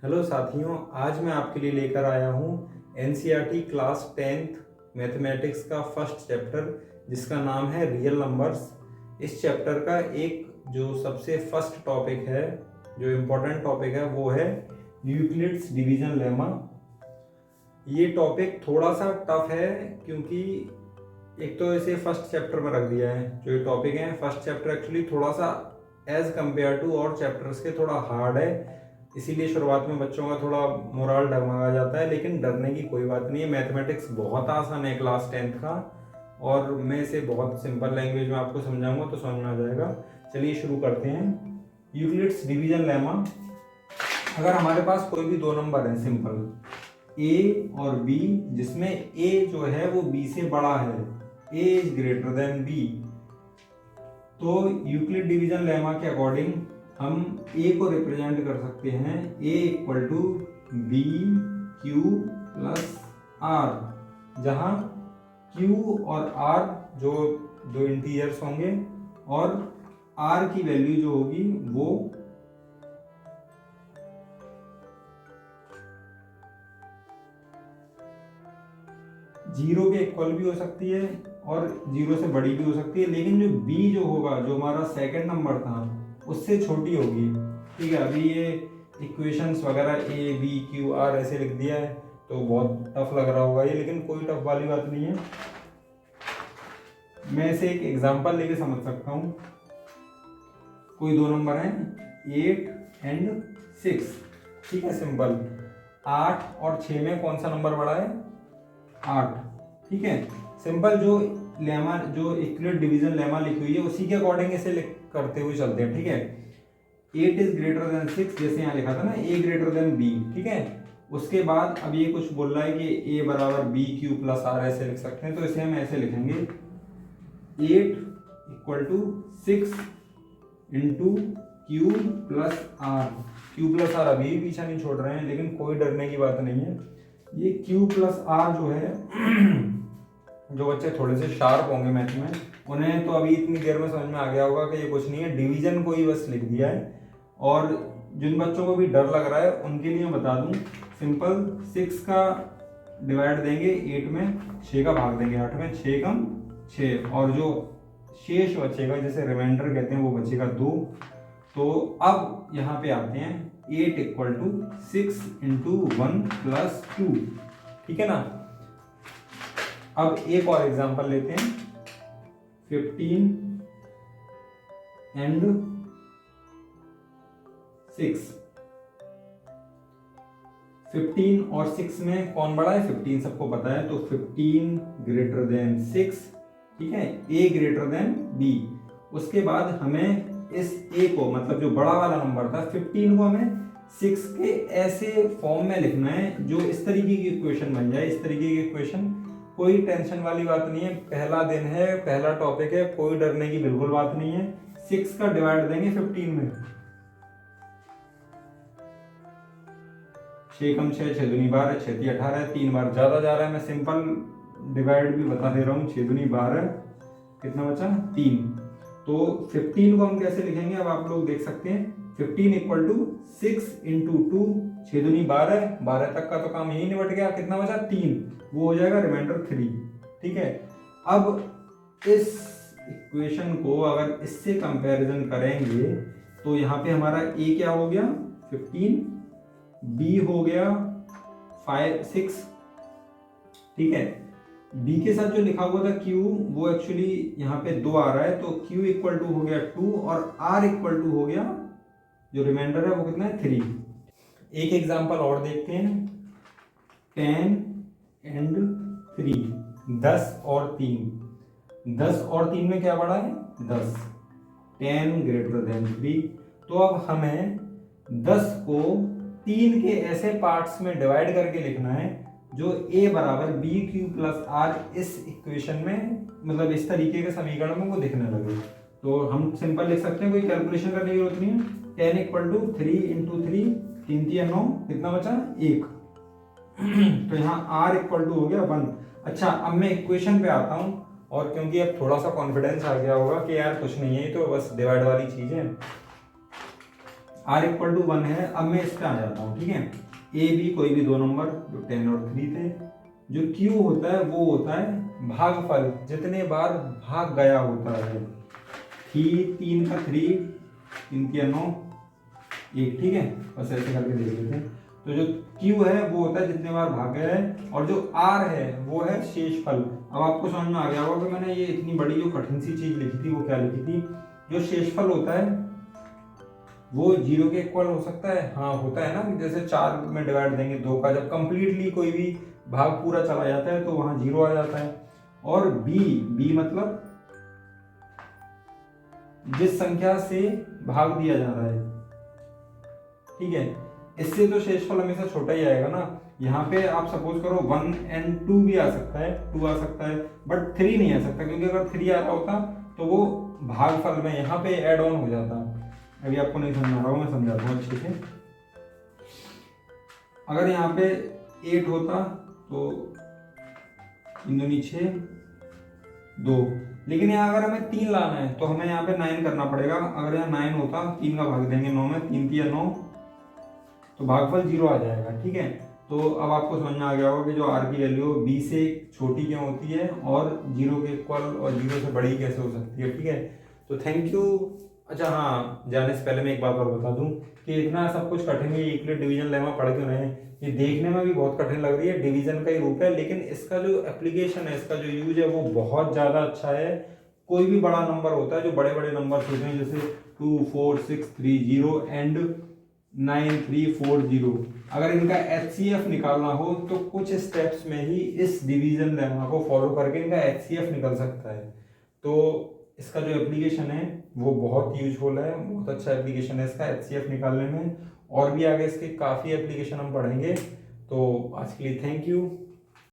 Hello साथियों, आज मैं आपके लिए लेकर आया हूँ एनसीईआरटी क्लास 10th मैथमेटिक्स का फर्स्ट चैप्टर जिसका नाम है रियल नंबर्स। इस चैप्टर का एक जो सबसे फर्स्ट टॉपिक है, जो इम्पोर्टेंट टॉपिक है, वो है यूक्लिड्स डिवीजन लेमा। ये टॉपिक थोड़ा सा टफ है क्योंकि एक तो इसे फर्स्ट चैप्टर में रख दिया है। जो ये टॉपिक है फर्स्ट चैप्टर एक्चुअली थोड़ा सा एज कम्पेयर टू और चैप्टर्स के थोड़ा हार्ड है, इसीलिए शुरुआत में बच्चों का थोड़ा मोरल डगमगा जाता है। लेकिन डरने की कोई बात नहीं है, मैथमेटिक्स बहुत आसान है क्लास 10th का, और मैं इसे बहुत सिंपल लैंग्वेज में आपको समझाऊंगा तो समझ में आ जाएगा। चलिए शुरू करते हैं। Euclid's division lemma. अगर हमारे पास कोई भी दो नंबर है सिंपल ए और बी, जिसमें ए जो है वो बी से बड़ा है, A is greater than B, तो यूक्लिड डिवीजन लेमा के अकॉर्डिंग हम ए को रिप्रेजेंट कर सकते हैं A equal to B Q plus R, जहाँ क्यू और आर जो दो इंटीजर्स होंगे और आर की वैल्यू जो होगी वो जीरो के इक्वल भी हो सकती है और जीरो से बड़ी भी हो सकती है। लेकिन जो बी जो होगा, जो हमारा सेकंड नंबर था, उससे छोटी होगी। ठीक है, अभी ये इक्वेशंस वगैरह ए बी क्यू आर ऐसे लिख दिया है तो बहुत टफ लग रहा होगा ये, लेकिन कोई टफ वाली बात नहीं है। मैं इसे एक एग्जांपल लेके समझ सकता हूँ। कोई दो नंबर हैं 8 एंड 6। ठीक है, सिंपल 8 और 6 में कौन सा नंबर बड़ा है? 8। ठीक है, सिंपल जो लेमा, जो यूक्लिड डिवीजन लेमा लिखी हुई है उसी के अकॉर्डिंग इसे करते हुए चलते हैं। ठीक है, 8 इज ग्रेटर देन 6, जैसे यहाँ लिखा था ना ए ग्रेटर देन बी। ठीक है, उसके बाद अब ये कुछ बोल रहा है कि ए बराबर बी क्यू प्लस आर, ऐसे लिख सकते हैं। तो इसे हम ऐसे लिखेंगे 8 equal to 6 into Q plus R. Q plus R अभी भी पीछा नहीं छोड़ रहे हैं, लेकिन कोई डरने की बात नहीं है। ये क्यू प्लस आर जो है जो बच्चे थोड़े से शार्प होंगे मैथ में, उन्हें तो अभी इतनी देर में समझ में आ गया होगा कि ये कुछ नहीं है, डिवीजन को ही बस लिख दिया है। और जिन बच्चों को भी डर लग रहा है उनके लिए बता दूं, सिंपल 6 का डिवाइड देंगे 8 में, 6 का भाग देंगे 8 में, 6 कम 6, और जो शेष बचेगा, जैसे रिमाइंडर कहते हैं, वो बचेगा 2। तो अब यहाँ पे आते हैं 8 इक्वल टू 6 इंटू 1 प्लस 2। ठीक है ना। अब एक और एग्जांपल लेते हैं 15 एंड 6। 15 और 6 में कौन बड़ा है? 15 सबको पता है, तो 15 ग्रेटर देन 6। ठीक है, ए ग्रेटर देन बी। उसके बाद हमें इस ए को, मतलब जो बड़ा वाला नंबर था 15 को, हमें 6 के ऐसे फॉर्म में लिखना है जो इस तरीके की इक्वेशन बन जाए। इस तरीके की इक्वेशन, कोई टेंशन वाली बात नहीं है, पहला दिन है, पहला टॉपिक है, कोई डरने की बिल्कुल बात नहीं है। 6 का डिवाइड देंगे 15 में, 6 कम 6, 6 दूनी 12, 6 ती 18, 3 बार ज्यादा जा रहा है। मैं सिंपल डिवाइड भी बता दे रहा हूँ, 6 दूनी 12, कितना बचा? 3। तो 15 को हम कैसे लिखेंगे अब आप लोग देख सकते हैं। 15 इक्वल टू 6 इंटू 2, 6 दूनी 12, 12 तक का तो काम यही निपट गया। कितना बचा? 3, वो हो जाएगा रिमाइंडर 3। ठीक है, अब इस इक्वेशन को अगर इससे कंपैरिजन करेंगे तो यहाँ पे हमारा ए क्या हो गया? 15, बी हो गया 6। ठीक है, बी के साथ जो लिखा हुआ था क्यू, वो एक्चुअली यहाँ पे 2 आ रहा है, तो क्यू इक्वल टू हो गया 2 और आर इक्वल टू हो गया, जो रिमाइंडर है वो कितना है? 3। एक एग्जांपल और देखते हैं 10 एंड 3। 10 और 3, 10 और 3 में क्या बड़ा है? 10। 10 ग्रेटर देन 3। तो अब हमें 10 को 3 के ऐसे पार्ट्स में डिवाइड करके लिखना है जो a बराबर बी क्यू प्लस आर इस इक्वेशन में, मतलब इस तरीके के समीकरण में वो दिखने लगे। तो हम सिंपल लिख सकते हैं, कोई कैलकुलेशन करने की जरूरत नहीं है। 10 इक्वल टू 3 इंटू 3, 3 3 9, कितना बचा? 1। तो यहाँ r इक्वल टू हो गया 1। अच्छा, अब मैं इक्वेशन पे आता हूँ, और क्योंकि अब थोड़ा सा कॉन्फिडेंस आ गया होगा कि यार कुछ नहीं है, तो बस डिवाइड वाली चीज है। r इक्वल टू 1 है। अब मैं इस पे आ जाता हूँ, ठीक है। ए बी कोई भी दो नंबर जो 10 और 3 थे। जो q होता है वो होता है भागफल, जितने बार भाग गया होता है। 3 का 3, 3 के 9, 1, ठीक है। बस ऐसे करके देख लेते हैं। तो जो q है वो होता है जितने बार भाग गया है, और जो r है वो है शेषफल। अब आपको समझ में आ गया होगा कि मैंने ये इतनी बड़ी जो कठिन सी चीज लिखी थी वो क्या लिखी थी। जो शेषफल होता है वो 0 के इक्वल हो सकता है, हाँ होता है ना। जैसे 4 में डिवाइड देंगे 2 का, जब कंप्लीटली कोई भी भाग पूरा चला जाता है तो वहां 0 आ जाता है। और b मतलब जिस संख्या से भाग दिया जा रहा है, ठीक है। इससे तो शेषफल हमेशा छोटा ही आएगा ना। यहाँ पे आप सपोज करो 1 and 2 भी आ सकता है, 2 आ सकता है, बट 3 नहीं आ सकता, क्योंकि अगर 3 आ रहा होता तो वो भागफल में यहाँ पे ऐड ऑन हो जाता। अभी आपको नहीं समझ रहा हूँ, मैं समझाता हूँ अच्छे से। अगर यहाँ पे 8 होता तो 3 दूनी 6, 2, लेकिन यहाँ अगर हमें 3 लाना है तो हमें यहाँ पे 9 करना पड़ेगा। अगर यहाँ 9 होता, 3 का भाग देंगे 9 में, 3 3 9, तो भागफल 0 आ जाएगा, ठीक है। तो अब आपको समझ में आ गया होगा कि जो r की वैल्यू b से छोटी क्यों होती है और 0 के इक्वल और 0 से बड़ी कैसे हो सकती है, ठीक है। तो थैंक यू। अच्छा हाँ, जाने से पहले मैं एक बात और बता दूं कि इतना सब कुछ कठिन है, यूक्लिड डिवीजन लेमा पढ़ क्यों रहे हैं। ये देखने में भी बहुत कठिन लग रही है, डिवीजन का ही रूप है, लेकिन इसका जो एप्लीकेशन है, इसका जो यूज है वो बहुत ज़्यादा अच्छा है। कोई भी बड़ा नंबर होता है, जो बड़े बड़े नंबर होते हैं जैसे 2 4 6 3 0 एंड 9 3 4 0, अगर इनका HCF निकालना हो तो कुछ स्टेप्स में ही इस डिवीजन लेमा को फॉलो करके इनका HCF निकल सकता है। तो इसका जो एप्लीकेशन है वो बहुत यूजफुल है, बहुत अच्छा एप्लीकेशन है इसका HCF निकालने में। और भी आगे इसके काफ़ी एप्लीकेशन हम पढ़ेंगे। तो आज के लिए थैंक यू।